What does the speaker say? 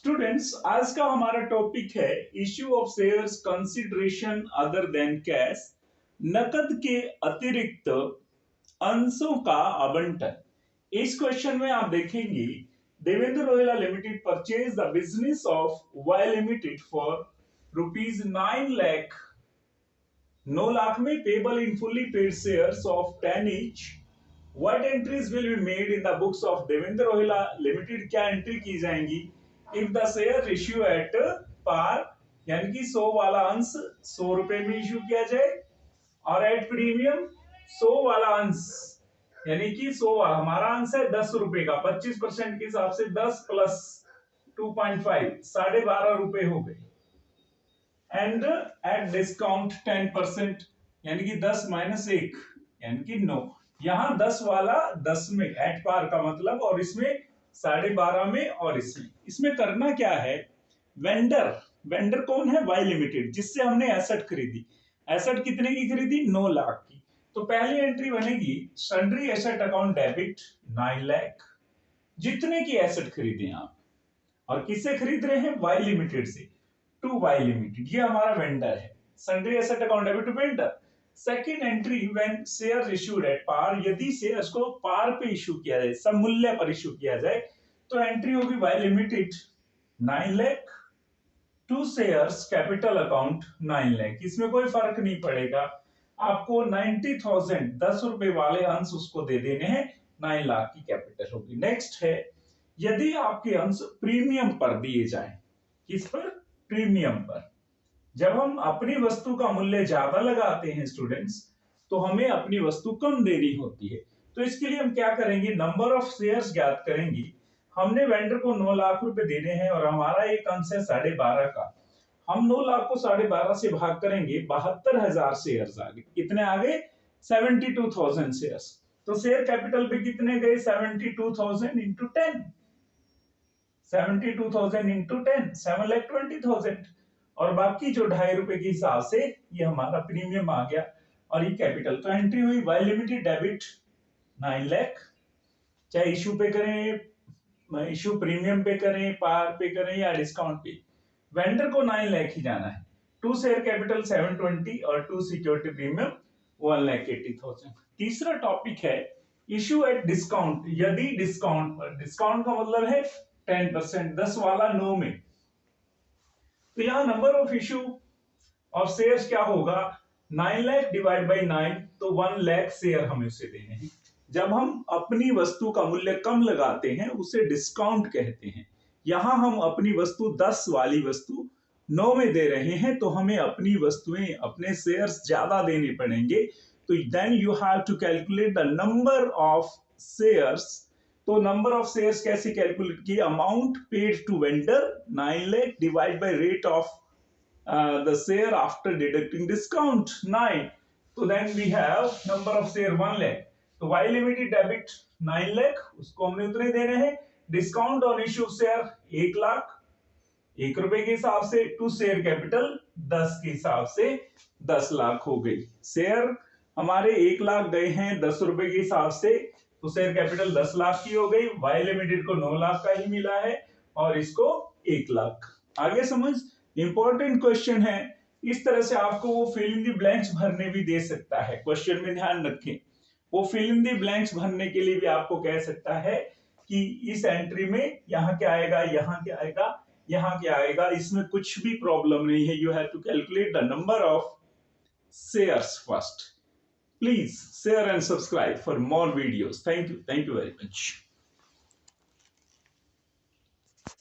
Students, आज का हमारा टॉपिक है issue of shares consideration other than cash, नकद के अतिरिक्त अंशों का आवंटन। इस क्वेश्चन में आप देखेंगे Devendra Rohila limited purchase the business of Y limited for ₹9 lakh, 9 lakh में payable in fully paid shares of 10 each। What entries will be made in the books of Devendra Rohila limited? क्या एंट्री की जाएंगी if the share issue at par, यानी कि 100 वाला अंश 100 रुपए में इश्यू किया जाए, और एट प्रीमियम 100 वाला अंश यानी कि 100 वाला हमारा अंश है 10 रुपए का, 25% के हिसाब से 10 प्लस 2.5 12.5 रुपए हो गए, एंड एट डिस्काउंट 10% यानी कि 10 माइनस 1 यानी कि 9। यहां 10 वाला 10 में एट पार का मतलब, और इसमें 12.5 में, और इसमें करना क्या है, वेंडर कौन है? वाई लिमिटेड, जिससे हमने एसेट खरीदी। एसेट कितने की खरीदी? 9 लाख की। तो पहली एंट्री बनेगी sundry asset account debit 9 lakh, जितने की एसेट खरीदे आप, और किससे खरीद रहे हैं? वाई लिमिटेड से, टू वाई लिमिटेड, ये हमारा वेंडर है। Sundry asset account debit to vendor. Second entry when shares issued at par, यदि शेयर्स को पार पे इश्यू किया जाए, सममूल्य पर इश्यू किया जाए, तो एंट्री होगी Y limited 9 lakh to shares capital account 9 lakh. इसमें कोई फर्क नहीं पड़ेगा, आपको 90,000 10 रुपए वाले अंश उसको दे देने हैं, 9 लाख की कैपिटल होगी। नेक्स्ट है यदि आपके अंश प्रीमियम पर दिए जाए। किस पर? प्रीमियम पर। जब हम अपनी वस्तु का मूल्य ज्यादा लगाते हैं स्टूडेंट्स, तो हमें अपनी वस्तु कम देनी होती है। तो इसके लिए हम क्या करेंगे, नंबर ऑफ शेयर्स ज्ञात करेंगे। हमने वेंडर को 9 लाख रुपए देने हैं और हमारा एक अंश है 12.5 का। हम 9 लाख को 12.5 से भाग करेंगे, 72,000 शेयर्स आ गए। कितने आ गए? 72,000 शेयर्स। तो शेयर कैपिटल पे कितने गए? 72,000 इंटू 10, 72,000 इंटू 10, 7,20,000, और बाकी जो 2.5 रुपए के हिसाब से ये हमारा प्रीमियम आ गया, और ये कैपिटल। तो एंट्री हुई वाई लिमिटेड डेबिट 9 लाख, चाहे इश्यू पे करें, इश्यू प्रीमियम पे करें, पार पे करें, या डिस्काउंट पे, वेंडर को 9 लाख ही जाना है। टू शेयर कैपिटल 720 और टू सिक्योरिटी प्रीमियम 1,80,000। तीसरा टॉपिक है इश्यू एट डिस्काउंट, यदि डिस्काउंट पर, डिस्काउंट का मतलब है 10%, 10 वाला 9 में। तो यहां number of issue of shares क्या होगा? 9 लाख डिवाइड बाई 9, तो 1 लाख शेयर हमें उसे देने हैं। जब हम अपनी वस्तु का मूल्य कम लगाते हैं उसे डिस्काउंट कहते हैं। यहां हम अपनी वस्तु 10 वाली वस्तु 9 में दे रहे हैं, तो हमें अपनी वस्तुएं, अपने शेयर्स ज्यादा देने पड़ेंगे। तो then you have to calculate the number of shares. तो नंबर ऑफ शेयर्स कैसे कैलकुलेट की? Amount paid to vendor 9 lakh divide by rate of the share after deducting discount 9. तो then we have number of share 1 lakh. तो Y limited debit 9 lakh, उसको हमने उतने देने हैं। Discount on issue share 1 lakh, 1 रुपए के हिसाब से, टू शेयर कैपिटल 10 के हिसाब से 10 लाख हो गई। शेयर हमारे 1 लाख गए हैं 10 रुपए के हिसाब से, तो शेयर कैपिटल 10 लाख की हो गई। वाई लिमिटेड को 9 लाख का ही मिला है, और इसको 1 लाख। आगे समझ, इंपॉर्टेंट क्वेश्चन है। इस तरह से आपको वो फिल इन द ब्लैंक्स भरने भी दे सकता है। क्वेश्चन में ध्यान रखें, वो फिल इन द ब्लैंक्स भरने के लिए भी आपको कह सकता है कि इस एंट्री में यहाँ क्या आएगा, यहाँ क्या आएगा, यहाँ क्या आएगा। इसमें कुछ भी प्रॉब्लम नहीं है। You have to calculate the number of shares first. Please share and subscribe for more videos. Thank you very much.